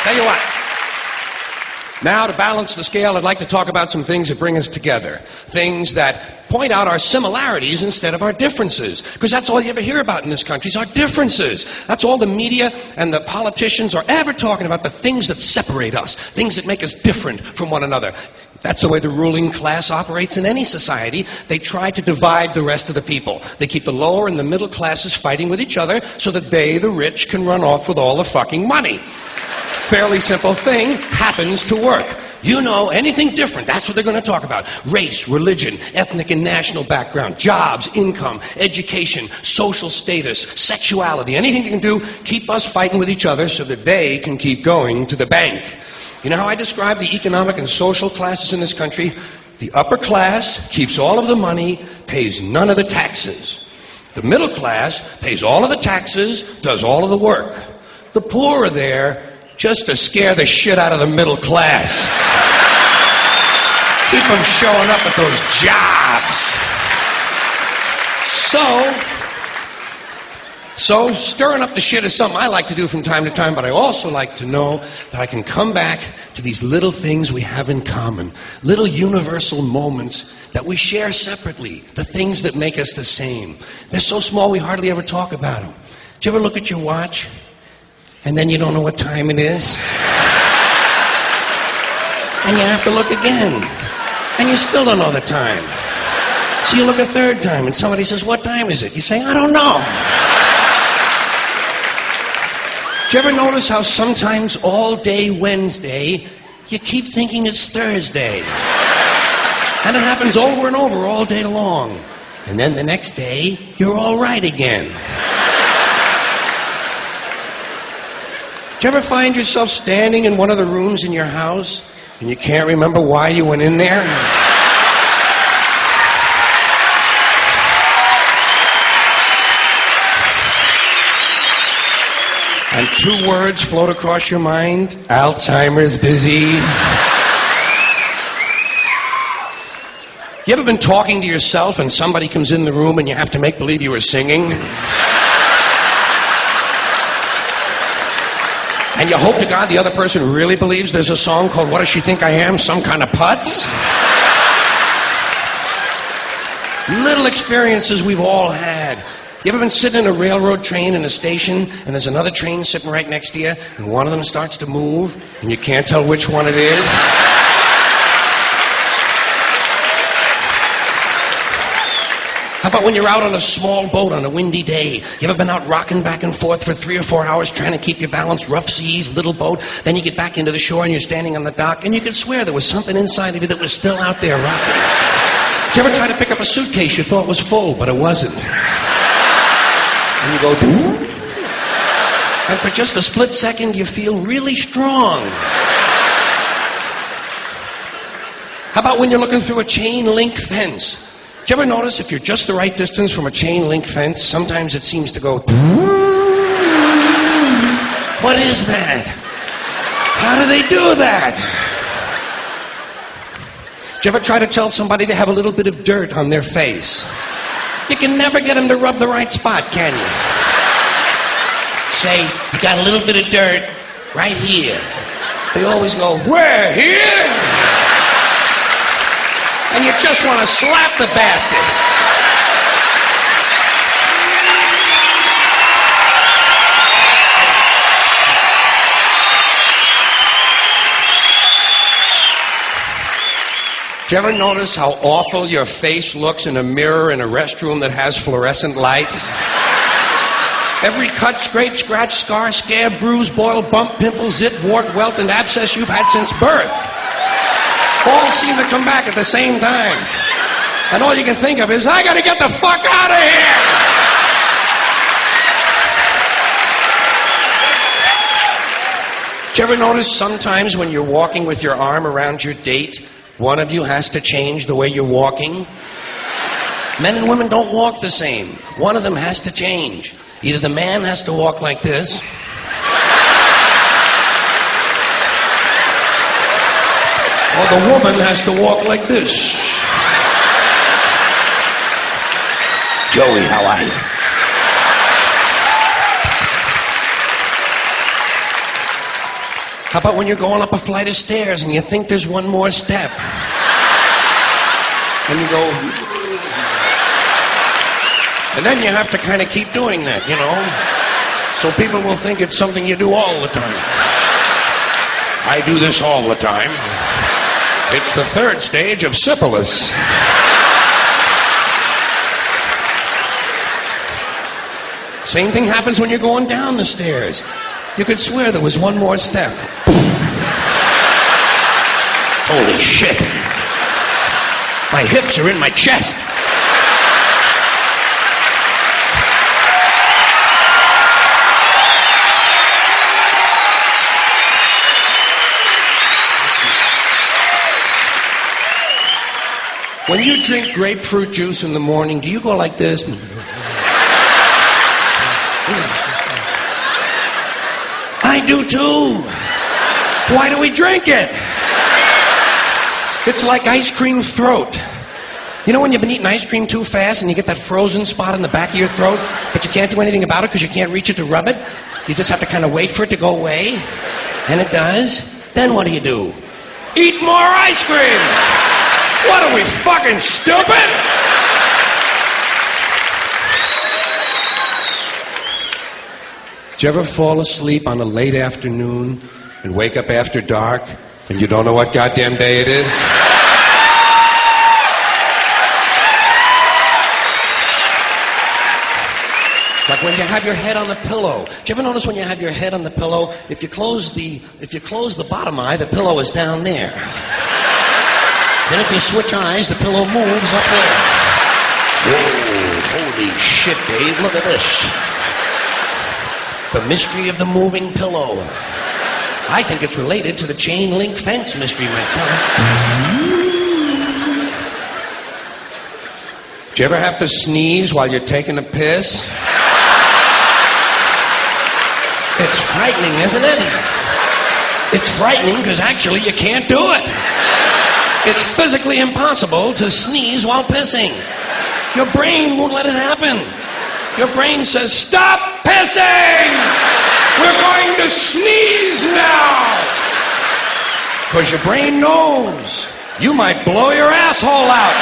Tell you what. Now, to balance the scale, I'd like to talk about some things that bring us together. Things that point out our similarities instead of our differences. Because that's all you ever hear about in this country is our differences. That's all the media and the politicians are ever talking about, the things that separate us, things that make us different from one another. That's the way the ruling class operates in any society. They try to divide the rest of the people. They keep the lower and the middle classes fighting with each other so that they, the rich, can run off with all the fucking money. Fairly simple thing, happens to work. You know, anything different, that's what they're going to talk about. Race, religion, ethnic and national background, jobs, income, education, social status, sexuality, anything they can do, keep us fighting with each other so that they can keep going to the bank. You know how I describe the economic and social classes in this country? The upper class keeps all of the money, pays none of the taxes. The middle class pays all of the taxes, does all of the work. The poor are there just to scare the shit out of the middle class. Keep them showing up at those jobs. So stirring up the shit is something I like to do from time to time, but I also like to know that I can come back to these little things we have in common, little universal moments that we share separately, the things that make us the same. They're so small we hardly ever talk about them. Do you ever look at your watch and then you don't know what time it is? And you have to look again, and you still don't know the time. So you look a third time, and somebody says, "What time is it?" You say, "I don't know." Do you ever notice how sometimes all day Wednesday, you keep thinking it's Thursday? And it happens over and over all day long. And then the next day, you're all right again. Do you ever find yourself standing in one of the rooms in your house and you can't remember why you went in there? And two words float across your mind: Alzheimer's disease. You ever been talking to yourself and somebody comes in the room and you have to make believe you were singing? And you hope to God the other person really believes there's a song called "What Does She Think I Am? Some Kind of Putz?" Little experiences we've all had. You ever been sitting in a railroad train in a station and there's another train sitting right next to you and one of them starts to move and you can't tell which one it is? How about when you're out on a small boat on a windy day? You ever been out rocking back and forth for 3 or 4 hours trying to keep your balance? Rough seas, little boat. Then you get back into the shore and you're standing on the dock and you could swear there was something inside of you that was still out there rocking. Did you ever try to pick up a suitcase you thought was full, but it wasn't? And you go, "Doo?" And for just a split second you feel really strong. How about when you're looking through a chain link fence? Did you ever notice if you're just the right distance from a chain link fence, sometimes it seems to go, what is that? How do they do that? Did you ever try to tell somebody they have a little bit of dirt on their face? You can never get them to rub the right spot, can you? Say, "You got a little bit of dirt right here." They always go, "Where? Here?" And you just want to slap the bastard. Do you ever notice how awful your face looks in a mirror in a restroom that has fluorescent lights? Every cut, scrape, scratch, scar, scab, bruise, boil, bump, pimple, zit, wart, welt, and abscess you've had since birth all seem to come back at the same time. And all you can think of is, "I gotta get the fuck out of here!" Do you ever notice sometimes when you're walking with your arm around your date, one of you has to change the way you're walking? Men and women don't walk the same. One of them has to change. Either the man has to walk like this, or the woman has to walk like this. Joey, how are you? How about when you're going up a flight of stairs and you think there's one more step? And you go... And then you have to kind of keep doing that, you know? So people will think it's something you do all the time. I do this all the time. It's the third stage of syphilis. Same thing happens when you're going down the stairs. You could swear there was one more step. Holy shit. My hips are in my chest. When you drink grapefruit juice in the morning, do you go like this? I do too. Why do we drink it? It's like ice cream throat. You know when you've been eating ice cream too fast and you get that frozen spot in the back of your throat, but you can't do anything about it because you can't reach it to rub it? You just have to kind of wait for it to go away. And it does. Then what do? Eat more ice cream! What are we, fucking stupid? Did you ever fall asleep on a late afternoon and wake up after dark and you don't know what goddamn day it is? Like when you have your head on the pillow. Do you ever notice when you have your head on the pillow, if you close the bottom eye, the pillow is down there. Then if you switch eyes, the pillow moves up there. Whoa, holy shit, Dave, look at this. The mystery of the moving pillow. I think it's related to the chain link fence mystery myself. Do you ever have to sneeze while you're taking a piss? It's frightening, isn't it? It's frightening because actually you can't do it. It's physically impossible to sneeze while pissing. Your brain won't let it happen. Your brain says, stop pissing! We're going to sneeze now! Because your brain knows you might blow your asshole out.